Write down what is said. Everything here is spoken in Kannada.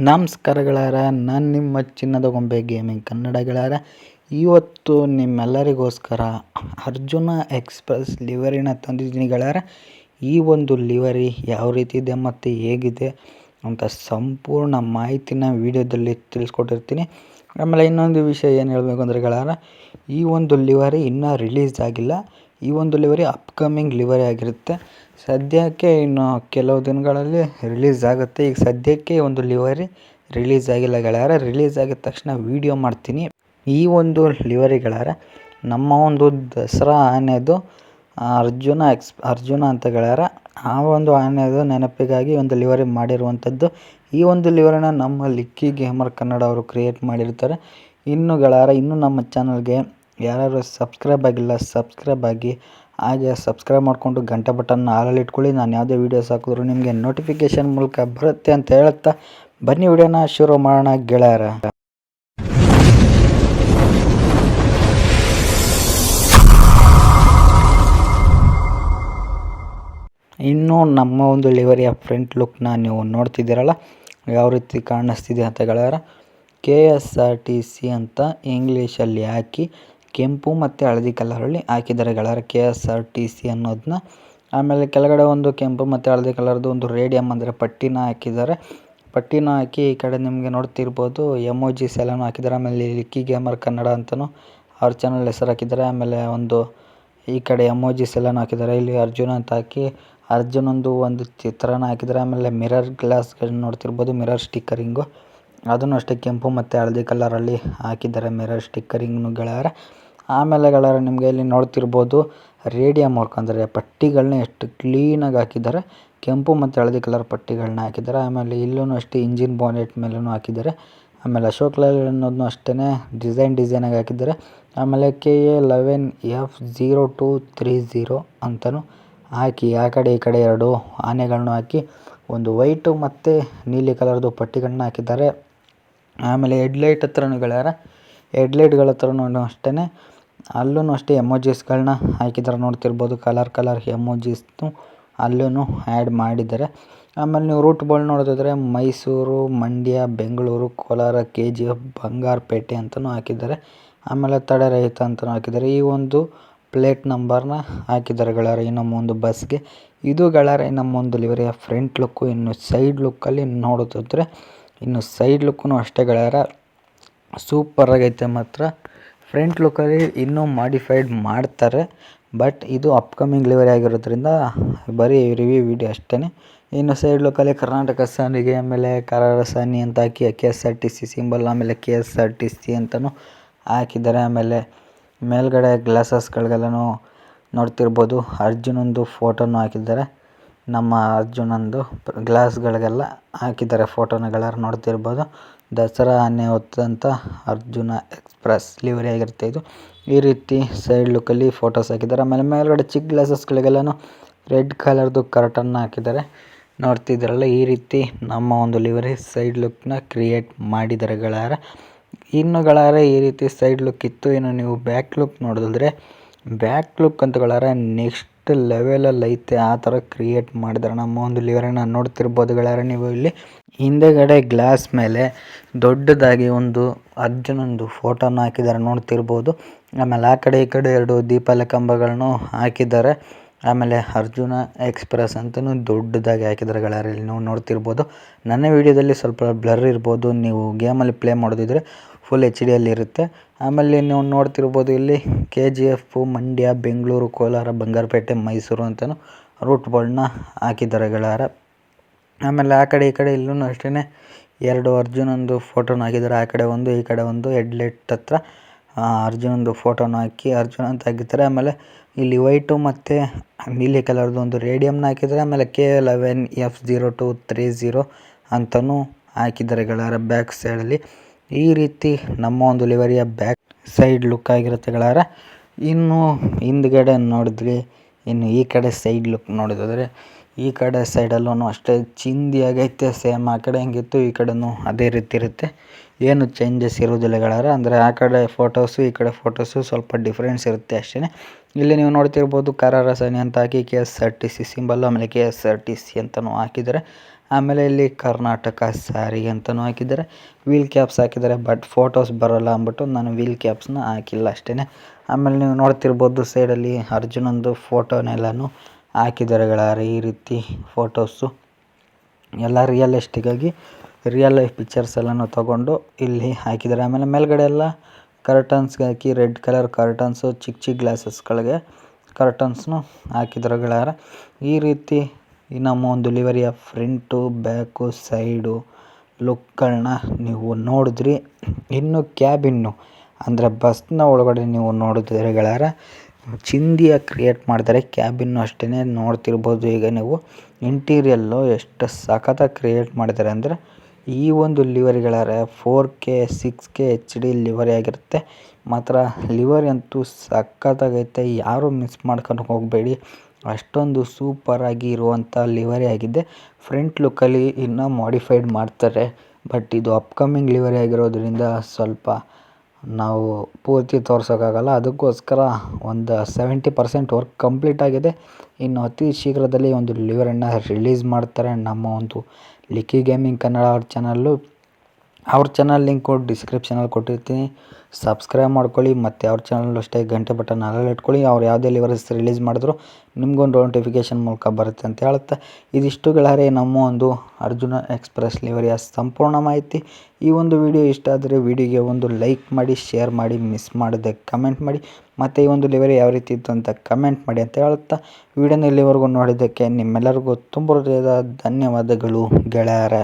ನಮಸ್ಕಾರ ಗೆಳೆಯರ, ನಾನು ನಿಮ್ಮ ಚಿನ್ನದ ಗೊಂಬೆ ಗೇಮಿಂಗ್ ಕನ್ನಡ ಗೆಳೆಯರ. ಇವತ್ತು ನಿಮ್ಮೆಲ್ಲರಿಗೋಸ್ಕರ ಅರ್ಜುನ ಎಕ್ಸ್‌ಪ್ರೆಸ್ ಲಿವರಿನ ತಂದಿದ್ದೀನಿ ಗೆಳೆಯರ. ಈ ಒಂದು ಲಿವರಿ ಯಾವ ರೀತಿ ಇದೆ ಮತ್ತು ಹೇಗಿದೆ ಅಂತ ಸಂಪೂರ್ಣ ಮಾಹಿತಿನ ವಿಡಿಯೋದಲ್ಲಿ ತಿಳಿಸ್ಕೊಟ್ಟಿರ್ತೀನಿ. ಆಮೇಲೆ ಇನ್ನೊಂದು ವಿಷಯ ಏನು ಹೇಳಬೇಕು ಅಂದರೆ ಗೆಳೆಯರ, ಈ ಒಂದು ಲಿವರಿ ಇನ್ನೂ ರಿಲೀಸ್ ಆಗಿಲ್ಲ. ಈ ಒಂದು ಲಿವರಿ ಅಪ್ಕಮಿಂಗ್ ಲಿವರಿ ಆಗಿರುತ್ತೆ. ಸದ್ಯಕ್ಕೆ ಇನ್ನು ಕೆಲವು ದಿನಗಳಲ್ಲಿ ರಿಲೀಸ್ ಆಗುತ್ತೆ. ಈಗ ಸದ್ಯಕ್ಕೆ ಒಂದು ಲಿವರಿ ರಿಲೀಸ್ ಆಗಿಲ್ಲ ಗೆಳೆಯರ. ರಿಲೀಸ್ ಆಗಿದ ತಕ್ಷಣ ವೀಡಿಯೋ ಮಾಡ್ತೀನಿ. ಈ ಒಂದು ಲಿವರಿ ಗೆಳೆಯರ ನಮ್ಮ ಒಂದು ದಸರಾ ಆನೆದು ಅರ್ಜುನ ಅಂತ ಗೆಳೆಯರ, ಆ ಒಂದು ಆನೆದು ನೆನಪಿಗಾಗಿ ಒಂದು ಲಿವರಿ ಮಾಡಿರುವಂಥದ್ದು. ಈ ಒಂದು ಲಿವರಿನ ನಮ್ಮ ಲಿಕ್ಕಿ ಗೇಮರ್ ಕನ್ನಡ ಅವರು ಕ್ರಿಯೇಟ್ ಮಾಡಿರ್ತಾರೆ. ಇನ್ನು ಗೆಳೆಯರ, ಇನ್ನು ನಮ್ಮ ಚಾನಲ್ಗೆ ಯಾರು ಸಬ್ಸ್ಕ್ರೈಬ್ ಆಗಿಲ್ಲ ಸಬ್ಸ್ಕ್ರೈಬ್ ಆಗಿ, ಹಾಗೆ ಸಬ್ಸ್ಕ್ರೈಬ್ ಮಾಡಿಕೊಂಡು ಗಂಟೆ ಬಟನ್ನ ಆಲಲ್ಲಿ ಇಟ್ಕೊಳ್ಳಿ. ನಾನು ಯಾವುದೇ ವೀಡಿಯೋಸ್ ಹಾಕಿದ್ರು ನಿಮಗೆ ನೋಟಿಫಿಕೇಷನ್ ಮೂಲಕ ಬರುತ್ತೆ ಅಂತ ಹೇಳುತ್ತಾ ಬನ್ನಿ ವಿಡಿಯೋನ ಶುರು ಮಾಡೋಣ ಗೆಳೆಯರ. ಇನ್ನು ನಮ್ಮ ಒಂದು ಲಿವರಿಯ ಫ್ರಂಟ್ ಲುಕ್ನ ನೀವು ನೋಡ್ತಿದ್ದೀರಲ್ಲ, ಯಾವ ರೀತಿ ಕಾಣಿಸ್ತಿದೆ ಅಂತ ಗೆಳೆಯರ. KSRTC ಅಂತ ಇಂಗ್ಲೀಷಲ್ಲಿ ಹಾಕಿ ಕೆಂಪು ಮತ್ತು ಹಳದಿ ಕಲರಲ್ಲಿ ಹಾಕಿದ್ದಾರೆ ಗೆಳೆಯರ, KSRTC ಅನ್ನೋದನ್ನ. ಆಮೇಲೆ ಕೆಳಗಡೆ ಒಂದು ಕೆಂಪು ಮತ್ತು ಹಳದಿ ಕಲರ್ದು ಒಂದು ರೇಡಿಯಮ್ ಅಂದರೆ ಪಟ್ಟಿನ ಹಾಕಿದ್ದಾರೆ. ಪಟ್ಟಿನ ಹಾಕಿ ಈ ಕಡೆ ನಿಮಗೆ ನೋಡ್ತಿರ್ಬೋದು ಎಮೋಜಿಸ್ ಎಲ್ಲನೂ ಹಾಕಿದ್ದಾರೆ. ಆಮೇಲೆ ಲಿಕ್ಕಿ ಗೇಮರ್ ಕನ್ನಡ ಅಂತಲೂ ಅವ್ರ ಚಾನಲ್ ಹೆಸರು ಹಾಕಿದ್ದಾರೆ. ಆಮೇಲೆ ಒಂದು ಈ ಕಡೆ ಎಮೋಜಿಸ್ ಎಲ್ಲನೂ ಹಾಕಿದ್ದಾರೆ. ಇಲ್ಲಿ ಅರ್ಜುನ ಅಂತ ಹಾಕಿ ಅರ್ಜುನಂದು ಒಂದು ಚಿತ್ರನ ಹಾಕಿದ್ದಾರೆ. ಆಮೇಲೆ ಮಿರರ್ ಗ್ಲಾಸ್ಗಳನ್ನ ನೋಡ್ತಿರ್ಬೋದು, ಮಿರರ್ ಸ್ಟಿಕ್ಕರಿಂಗು ಅದನ್ನು ಅಷ್ಟೇ ಕೆಂಪು ಮತ್ತು ಹಳದಿ ಕಲರಲ್ಲಿ ಹಾಕಿದ್ದಾರೆ, ಮಿರರ್ ಸ್ಟಿಕ್ಕರಿಂಗ್ನು ಗೆಳೆಯರ. ಆಮೇಲೆ ಗೆಳೆಯರ, ನಿಮಗೆ ಇಲ್ಲಿ ನೋಡ್ತಿರ್ಬೋದು ರೇಡಿಯಮ್ ವರ್ಕ್ ಅಂದರೆ ಪಟ್ಟಿಗಳನ್ನ ಎಷ್ಟು ಕ್ಲೀನಾಗಿ ಹಾಕಿದ್ದಾರೆ. ಕೆಂಪು ಮತ್ತು ಹಳದಿ ಕಲರ್ ಪಟ್ಟಿಗಳನ್ನ ಹಾಕಿದ್ದಾರೆ. ಆಮೇಲೆ ಇಲ್ಲೂ ಅಷ್ಟೇ ಇಂಜಿನ್ ಬಾನೆಟ್ ಮೇಲೂ ಹಾಕಿದ್ದಾರೆ. ಆಮೇಲೆ ಅಶೋಕ್ ಲೇಲ್ಯಾಂಡ್ ಅನ್ನೋದನ್ನು ಅಷ್ಟೇ ಡಿಸೈನಾಗಿ ಹಾಕಿದ್ದಾರೆ. ಆಮೇಲೆ KA11F0230 ಅಂತಲೂ ಹಾಕಿ ಆ ಕಡೆ ಈ ಕಡೆ ಎರಡು ಆನೆಗಳನ್ನೂ ಹಾಕಿ ಒಂದು ವೈಟು ಮತ್ತು ನೀಲಿ ಕಲರ್ದು ಪಟ್ಟಿಗಳನ್ನ ಹಾಕಿದ್ದಾರೆ. ಆಮೇಲೆ ಹೆಡ್ಲೈಟ್ ಹತ್ರನೂ ಗೆಳೆಯರ, ಹೆಡ್ಲೈಟ್ಗಳ ಹತ್ರನೂ ಅಷ್ಟೇ ಅಲ್ಲೂ ಅಷ್ಟೇ ಎಮೋಜಿಸ್ಗಳನ್ನ ಹಾಕಿದ್ದಾರೆ. ನೋಡ್ತಿರ್ಬೋದು ಕಲರ್ ಎಮೋಜಿಸ್ನು ಅಲ್ಲೂ ಆ್ಯಡ್ ಮಾಡಿದ್ದಾರೆ. ಆಮೇಲೆ ನೀವು ರೂಟ್ಗಳು ನೋಡೋದಾದರೆ ಮೈಸೂರು, ಮಂಡ್ಯ, ಬೆಂಗಳೂರು, ಕೋಲಾರ, KGF, ಬಂಗಾರಪೇಟೆ ಅಂತಲೂ ಹಾಕಿದ್ದಾರೆ. ಆಮೇಲೆ ತಡೆರಹಿತ ಅಂತಲೂ ಹಾಕಿದ್ದಾರೆ. ಈ ಒಂದು ಪ್ಲೇಟ್ ನಂಬರ್ನ ಹಾಕಿದ್ದಾರೆ ಗೆಳೆಯರ ಈ ನಮ್ಮ ಒಂದು ಬಸ್ಗೆ. ಇದು ಗೆಳೆಯರ ನಮ್ಮ ಒಂದು ಲಿವರಿಯ ಫ್ರಂಟ್ ಲುಕ್ಕು. ಇನ್ನು ಸೈಡ್ ಲುಕ್ಕಲ್ಲಿ ನೋಡೋದಾದರೆ ಇನ್ನು ಸೈಡ್ ಲುಕ್ಕೂ ಅಷ್ಟೇ ಗೆಳೆಯರ, ಸೂಪರಾಗೈತೆ ಮಾತ್ರ. ಫ್ರಂಟ್ ಲುಕ್ಕಲ್ಲಿ ಇನ್ನೂ ಮಾಡಿಫೈಡ್ ಮಾಡ್ತಾರೆ, ಬಟ್ ಇದು ಅಪ್ಕಮಿಂಗ್ ಲಿವರಿ ಆಗಿರೋದ್ರಿಂದ ಬರೀ ರಿವ್ಯೂ ವಿಡಿಯೋ ಅಷ್ಟೇ. ಇನ್ನು ಸೈಡ್ ಲುಕ್ಕಲ್ಲಿ ಕರ್ನಾಟಕ ಸಾರಿಗೆ, ಆಮೇಲೆ ಕರಾರ ಸಾನಿ ಅಂತ ಹಾಕಿ KSRTC ಸಿಂಬಲ್, ಆಮೇಲೆ KSRTC ಅಂತಲೂ ಹಾಕಿದ್ದಾರೆ. ಆಮೇಲೆ ಮೇಲ್ಗಡೆ ಗ್ಲಾಸಸ್ಗಳಿಗೆಲ್ಲನೂ ನೋಡ್ತಿರ್ಬೋದು ಅರ್ಜುನಂದು ಫೋಟೋನು ಹಾಕಿದ್ದಾರೆ. ನಮ್ಮ ಅರ್ಜುನಂದು ಗ್ಲಾಸ್ಗಳಿಗೆಲ್ಲ ಹಾಕಿದ್ದಾರೆ ಫೋಟೋನಗಳೆಲ್ಲ ನೋಡ್ತಿರ್ಬೋದು. ದಸರಾ ಆನೆ ಹೊತ್ತಂಥ ಅರ್ಜುನ ಎಕ್ಸ್‌ಪ್ರೆಸ್ ಲಿವರಿ ಆಗಿರುತ್ತೆ ಇದು. ಈ ರೀತಿ ಸೈಡ್ ಲುಕ್ಕಲ್ಲಿ ಫೋಟೋಸ್ ಹಾಕಿದ್ದಾರೆ. ಆಮೇಲೆ ಮೇಲ್ಗಡೆ ಚಿಕ್ಕ ಗ್ಲಾಸಸ್ಗಳಿಗೆಲ್ಲನೂ ರೆಡ್ ಕಲರ್ದು ಕರ್ಟನ್ನ ಹಾಕಿದ್ದಾರೆ. ನೋಡ್ತಿದ್ದೀರಲ್ಲ, ಈ ರೀತಿ ನಮ್ಮ ಒಂದು ಲಿವರಿ ಸೈಡ್ ಲುಕ್ನ ಕ್ರಿಯೇಟ್ ಮಾಡಿದ್ದಾರೆ ಗೆಳೆಯರ. ಇನ್ನು ಗೆಳೆಯರ, ಈ ರೀತಿ ಸೈಡ್ ಲುಕ್ ಇತ್ತು. ಇನ್ನು ನೀವು ಬ್ಯಾಕ್ ಲುಕ್ ನೋಡೋದಾದರೆ ಬ್ಯಾಕ್ ಲುಕ್ ಅಂತ ಗೆಳೆಯರ ನೆಕ್ಸ್ಟ್ ಲೆವೆಲಲ್ಲಿ ಐತೆ, ಆ ಥರ ಕ್ರಿಯೇಟ್ ಮಾಡಿದ್ದಾರೆ ನಮ್ಮ ಒಂದು ಲಿವರಿನ. ನೋಡ್ತಿರ್ಬೋದು ಗೆಳೆಯರ ನೀವು ಇಲ್ಲಿ ಹಿಂದೆಗಡೆ ಗ್ಲಾಸ್ ಮೇಲೆ ದೊಡ್ಡದಾಗಿ ಒಂದು ಅರ್ಜುನಂದು ಫೋಟೋನ ಹಾಕಿದ್ದಾರೆ ನೋಡ್ತಿರ್ಬೋದು. ಆಮೇಲೆ ಆ ಕಡೆ ಈ ಕಡೆ ಎರಡು ದೀಪಾಲ ಕಂಬಗಳನ್ನು ಹಾಕಿದ್ದಾರೆ. ಆಮೇಲೆ ಅರ್ಜುನ ಎಕ್ಸ್‌ಪ್ರೆಸ್ ಅಂತಲೂ ದೊಡ್ಡದಾಗಿ ಹಾಕಿದ್ದಾರೆ ಗೆಳೆಯರ, ಇಲ್ಲಿ ನೀವು ನೋಡ್ತಿರ್ಬೋದು. ನನ್ನ ವೀಡಿಯೋದಲ್ಲಿ ಸ್ವಲ್ಪ ಬ್ಲರ್ ಇರ್ಬೋದು, ನೀವು ಗೇಮಲ್ಲಿ ಪ್ಲೇ ಮಾಡೋದಿದ್ರೆ ಫುಲ್ HD ಇರುತ್ತೆ. ಆಮೇಲೆ ನೀವು ನೋಡ್ತಿರ್ಬೋದು ಇಲ್ಲಿ KGF, ಮಂಡ್ಯ, ಬೆಂಗಳೂರು, ಕೋಲಾರ, ಬಂಗಾರಪೇಟೆ, ಮೈಸೂರು ಅಂತಲೂ ರೂಟ್ಗಳನ್ನ ಹಾಕಿದ್ದಾರೆ ಗೆಳೆಯರ. ಆಮೇಲೆ ಆ ಕಡೆ ಈ ಕಡೆ ಇಲ್ಲೂ ಅಷ್ಟೇ ಎರಡು ಅರ್ಜುನಂದು ಫೋಟೋನ ಹಾಕಿದ್ದಾರೆ. ಆ ಕಡೆ ಒಂದು ಈ ಕಡೆ ಒಂದು ಹೆಡ್ಲೈಟ್ ಹತ್ರ ಅರ್ಜುನಂದು ಫೋಟೋನ ಹಾಕಿ ಅರ್ಜುನ ಅಂತ ಹಾಕಿದ್ದಾರೆ. ಆಮೇಲೆ ಇಲ್ಲಿ ವೈಟು ಮತ್ತು ನೀಲಿ ಕಲರ್ದು ಒಂದು ರೇಡಿಯಮ್ನ ಹಾಕಿದ್ದಾರೆ. ಆಮೇಲೆ KA11F0230 ಅಂತಲೂ ಹಾಕಿದ್ದಾರೆ ಗೆಳೆಯರ ಬ್ಯಾಕ್ ಸೈಡಲ್ಲಿ. ಈ ರೀತಿ ನಮ್ಮ ಒಂದು ಲಿವರಿಯ ಬ್ಯಾಕ್ ಸೈಡ್ ಲುಕ್ ಆಗಿರುತ್ತೆ ಗೆಳೆಯರ. ಇನ್ನು ಹಿಂದ್ಗಡೆ ನೋಡಿದ್ವಿ, ಇನ್ನು ಈ ಕಡೆ ಸೈಡ್ ಲುಕ್ ನೋಡೋದಾದರೆ ಈ ಕಡೆ ಸೈಡಲ್ಲೂ ಅಷ್ಟೇ ಚಿಂದಿಯಾಗೈತೆ. ಸೇಮ್ ಆ ಕಡೆ ಹೆಂಗಿತ್ತು ಈ ಕಡೆನೂ ಅದೇ ರೀತಿ ಇರುತ್ತೆ, ಏನು ಚೇಂಜಸ್ ಇರೋದಿಲ್ಲ ಗೆಳೆಯರ. ಅಂದರೆ ಆ ಕಡೆ ಫೋಟೋಸು ಈ ಕಡೆ ಫೋಟೋಸು ಸ್ವಲ್ಪ ಡಿಫ್ರೆನ್ಸ್ ಇರುತ್ತೆ ಅಷ್ಟೇ. ಇಲ್ಲಿ ನೀವು ನೋಡ್ತಿರ್ಬೋದು ಕರಾರ ಸಾನಿ ಅಂತ ಹಾಕಿ KSRTC ಸಿಂಬಲ್ಲು, ಆಮೇಲೆ KSRTC ಅಂತಲೂ ಹಾಕಿದ್ದಾರೆ. ಆಮೇಲೆ ಇಲ್ಲಿ ಕರ್ನಾಟಕ ಸ್ಯಾರಿ ಅಂತಲೂ ಹಾಕಿದ್ದಾರೆ, ವೀಲ್ ಕ್ಯಾಪ್ಸ್ ಹಾಕಿದ್ದಾರೆ. ಬಟ್ ಫೋಟೋಸ್ ಬರೋಲ್ಲ ಅಂದ್ಬಿಟ್ಟು ನಾನು ವೀಲ್ ಕ್ಯಾಪ್ಸ್ನ ಹಾಕಿಲ್ಲ ಅಷ್ಟೇ. ಆಮೇಲೆ ನೀವು ನೋಡ್ತಿರ್ಬೋದು ಸೈಡಲ್ಲಿ ಅರ್ಜುನಂದು ಫೋಟೋನೆಲ್ಲನೂ ಹಾಕಿದ್ದಾರೆ ಗೆಳೆಯರೆ. ಈ ರೀತಿ ಫೋಟೋಸು ಎಲ್ಲ ರಿಯಲಿಸ್ಟಿಕ್ಕಾಗಿ ರಿಯಲ್ ಲೈಫ್ ಪಿಕ್ಚರ್ಸ್ ಎಲ್ಲನೂ ತೊಗೊಂಡು ಇಲ್ಲಿ ಹಾಕಿದ್ದಾರೆ. ಆಮೇಲೆ ಮೇಲ್ಗಡೆ ಎಲ್ಲ ಕರ್ಟನ್ಸ್ಗೆ ಹಾಕಿ ರೆಡ್ ಕಲರ್ ಕರ್ಟನ್ಸು, ಚಿಕ್ಕ ಚಿಕ್ಕ ಗ್ಲಾಸಸ್ಗಳಿಗೆ ಕರ್ಟನ್ಸ್ನು ಹಾಕಿದ್ದಾರೆ ಗೆಳೆಯರೆ. ಈ ರೀತಿ ನಮ್ಮ ಒಂದು ಲಿವರಿಯ ಫ್ರಂಟು, ಬ್ಯಾಕು, ಸೈಡು ಲುಕ್ಗಳನ್ನ ನೀವು ನೋಡಿದ್ರಿ. ಇನ್ನು ಕ್ಯಾಬಿನ್ನು ಅಂದರೆ ಬಸ್ನ ಒಳಗಡೆ ನೀವು ನೋಡಿದ್ರೆ ಗೆಳೆಯರೆ ಚಿಂದಿಯಾಗಿ ಕ್ರಿಯೇಟ್ ಮಾಡಿದ್ದಾರೆ. ಕ್ಯಾಬಿನ್ನು ಅಷ್ಟೇ ನೋಡ್ತಿರ್ಬೋದು. ಈಗ ನೀವು ಇಂಟೀರಿಯಲ್ಲು ಎಷ್ಟು ಸಖತ್ತಾಗಿ ಕ್ರಿಯೇಟ್ ಮಾಡಿದ್ದಾರೆ ಅಂದರೆ ಈ ಒಂದು ಲಿವರಿ ಗೆಳೆಯರೆ 4K 6K HD ಲಿವರಿ ಆಗಿರುತ್ತೆ. ಮಾತ್ರ ಲಿವರಿ ಅಂತೂ ಸಖತ್ತಾಗೈತೆ, ಯಾರೂ ಮಿಸ್ ಮಾಡ್ಕೊಂಡು ಹೋಗಬೇಡಿ. ಅಷ್ಟೊಂದು ಸೂಪರಾಗಿ ಇರುವಂಥ ಲಿವರಿ ಆಗಿದೆ. ಫ್ರಂಟ್ ಲುಕ್ಕಲ್ಲಿ ಇನ್ನೂ ಮಾಡಿಫೈಡ್ ಮಾಡ್ತಾರೆ. ಬಟ್ ಇದು ಅಪ್ಕಮಿಂಗ್ ಲಿವರಿ ಆಗಿರೋದ್ರಿಂದ ಸ್ವಲ್ಪ ನಾವು ಪೂರ್ತಿ ತೋರ್ಸೋಕ್ಕಾಗಲ್ಲ. ಅದಕ್ಕೋಸ್ಕರ ಒಂದು 70% ವರ್ಕ್ ಕಂಪ್ಲೀಟ್ ಆಗಿದೆ. ಇನ್ನು ಅತಿ ಶೀಘ್ರದಲ್ಲಿ ಒಂದು ಲಿವರನ್ನು ರಿಲೀಸ್ ಮಾಡ್ತಾರೆ. ನಮ್ಮ ಒಂದು ಲಿಕ್ಕಿ ಗೇಮಿಂಗ್ ಕನ್ನಡ ಅವ್ರ ಚಾನಲ್ ಲಿಂಕು ಡಿಸ್ಕ್ರಿಪ್ಷನಲ್ಲಿ ಕೊಟ್ಟಿರ್ತೀನಿ. ಸಬ್ಸ್ಕ್ರೈಬ್ ಮಾಡ್ಕೊಳ್ಳಿ ಮತ್ತು ಅವ್ರ ಚಾನಲ್ಲು ಅಷ್ಟೇ ಗಂಟೆ ಬಟನ್ ಅಲ್ಲಲ್ಲಿ ಇಟ್ಕೊಳ್ಳಿ. ಅವ್ರು ಯಾವುದೇ ಲಿವರ್ಸ್ ರಿಲೀಸ್ ಮಾಡಿದ್ರು ನಿಮಗೊಂದು ನೋಟಿಫಿಕೇಷನ್ ಮೂಲಕ ಬರುತ್ತೆ ಅಂತ ಹೇಳುತ್ತೆ. ಇದಿಷ್ಟು ಗೆಳೆಯರೆ ನಮ್ಮ ಒಂದು ಅರ್ಜುನ ಎಕ್ಸ್ಪ್ರೆಸ್ ಲಿವರಿಯ ಸಂಪೂರ್ಣ ಮಾಹಿತಿ. ಈ ಒಂದು ವಿಡಿಯೋ ಇಷ್ಟ ಆದರೆ ವಿಡಿಯೋಗೆ ಒಂದು ಲೈಕ್ ಮಾಡಿ, ಶೇರ್ ಮಾಡಿ, ಮಿಸ್ ಮಾಡದೆ ಕಮೆಂಟ್ ಮಾಡಿ, ಮತ್ತು ಈ ಒಂದು ಲಿವರಿ ಯಾವ ರೀತಿ ಇತ್ತು ಅಂತ ಕಮೆಂಟ್ ಮಾಡಿ ಅಂತ ಹೇಳುತ್ತಾ ವಿಡಿಯೋನ ಇಲ್ಲಿವರೆಗೂ ನೋಡಿದ್ದಕ್ಕೆ ನಿಮ್ಮೆಲ್ಲರಿಗೂ ತುಂಬ ಹೃದಯದ ಧನ್ಯವಾದಗಳು ಗೆಳೆಯರೆ.